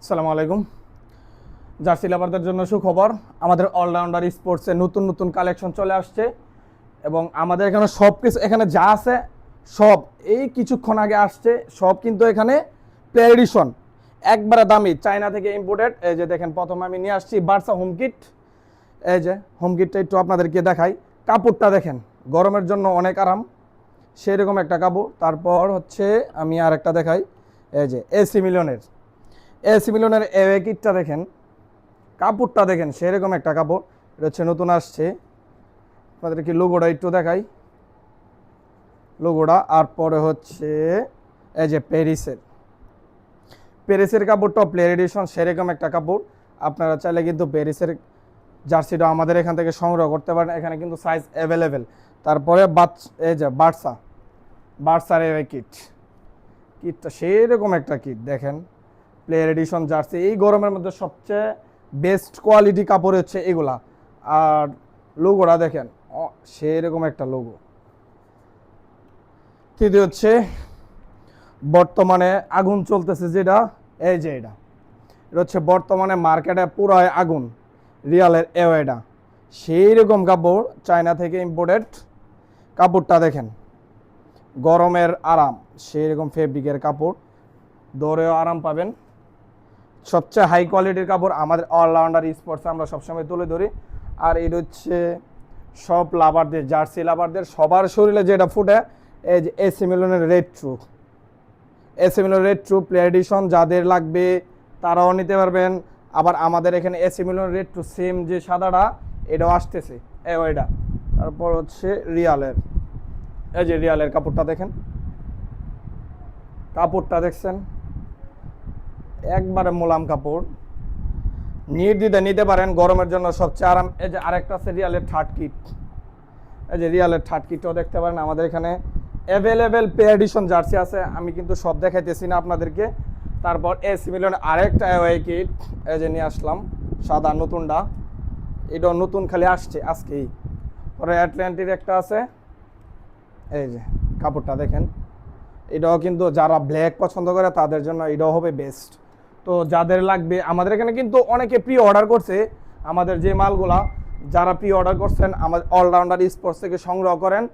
আসসালামু আলাইকুম। জার্সি লাভারদের জন্য সুখবর, আমাদের অলরাউন্ডার স্পোর্টসে নতুন নতুন কালেকশন চলে আসছে এবং আমাদের এখানে সব কিছু, এখানে যা আছে সব এই কিছুক্ষণ আগে আসছে, সব কিন্তু এখানে প্লে এডিশন একবারে দামি, চায়না থেকে ইম্পোর্টেড। এই যে দেখেন, প্রথমে আমি নিয়ে আসছি বার্সা হোম কিট। এই যে হোম কিটটা একটু আপনাদেরকে দেখাই, কাপড়টা দেখেন, গরমের জন্য অনেক আরাম, সেরকম একটা কাপড়। তারপর হচ্ছে আমি আর একটা দেখাই, এই যে এসি মিলনের এওয়ে কিটটা দেখেন, কাপড়টা দেখেন, সেরকম একটা কাপড়। এটা হচ্ছে নতুন আসছে, আপনাদেরকে লোগোটা একটু দেখাই, লোগোটা। আর পরে হচ্ছে এই যে প্যারিসের কাপড়টা প্লে এডিশন, সেরকম একটা কাপড়। আপনারা চাইলে কিন্তু প্যারিসের জার্সিটা আমাদের এখান থেকে সংগ্রহ করতে পারেন, এখানে কিন্তু সাইজ অ্যাভেলেবেল। তারপরে এই যে বার্সার এওয়ে কিটটা সেরকম একটা কিট দেখেন, প্লেয়ার এডিশন জার্সি। এই গরমের মধ্যে সবচেয়ে বেস্ট কোয়ালিটি কাপড় হচ্ছে এগুলা। আর লোগোটা দেখেন, সেরকম একটা লোগো। তৃতীয় হচ্ছে বর্তমানে আগুন চলতেছে যেটা, এই যে এটা হচ্ছে বর্তমানে মার্কেটে পুরো আগুন, রিয়ালের এওয়েটা। সেই রকম কাপড়, চায়না থেকে ইম্পোর্টেড। কাপড়টা দেখেন, গরমের আরাম, সেই রকম ফেব্রিকের কাপড়, দৌড়েও আরাম পাবেন। সবচেয়ে হাই কোয়ালিটির কাপড় আমাদের অলরাউন্ডার স্পোর্টস আমরা সবসময় তুলে ধরি। আর এটা হচ্ছে সব লাভারদের, জার্সি লাভারদের সবার শরীরে যেটা ফুটে, এই যে এসি মিলনের রেড ট্রু প্লে এডিশন। যাদের লাগবে তারাও নিতে পারবেন। আবার আমাদের এখানে এসি মিলনের রেড ট্রু সেম যে সাদাটা, এটাও আসতেছে, ওইটা। তারপর হচ্ছে এই যে রিয়ালের কাপড়টা দেখেন, কাপড়টা দেখছেন, একবারে মোলাম কাপড়, নির্দ্বিধা নিতে পারেন, গরমের জন্য সবচেয়ে আরাম। এই যে আরেকটা আছে রিয়ালের থার্ড কিট, এই যে রিয়ালের থার্ড কিটটাও দেখতে পারেন। আমাদের এখানে অ্যাভেলেবেল প্লে এডিশন জার্সি আছে, আমি কিন্তু সব দেখাইতেছি না আপনাদেরকে। তারপর এসি মিলনের আরেকটা অ্যাওয়ে কিট, এই যে নিয়ে আসলাম, সাদা নতুনটা, এটাও নতুন, খালি আসছে আজকেই। পরে অ্যাটলান্টির একটা আছে, এই যে কাপড়টা দেখেন, এটাও কিন্তু যারা ব্ল্যাক পছন্দ করে তাদের জন্য এটাও হবে বেস্ট। তো যাদের লাগবে, আমাদের এখানে কিন্তু অনেকে প্রি অর্ডার করছে আমাদের যে মালগুলা। যারা প্রি অর্ডার করছেন আমাদের অলরাউন্ডার স্পোর্টস থেকে সংগ্রহ করেন।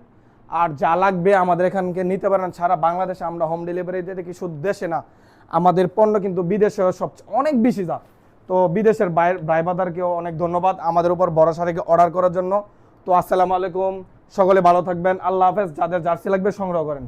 আর যা লাগবে আমাদের এখানকে নিতে পারেন, সারা বাংলাদেশে আমরা হোম ডেলিভারি দিয়ে থাকি। শুধু দেশে না, আমাদের পণ্য কিন্তু বিদেশেও সবচেয়ে অনেক বেশি যা। তো বিদেশের ভাইবাদারকেও অনেক ধন্যবাদ আমাদের উপর ভরসা রেখে অর্ডার করার জন্য। তো আসসালামু আলাইকুম, সকলে ভালো থাকবেন, আল্লাহ হাফেজ। যাদের জার্সি লাগবে সংগ্রহ করেন।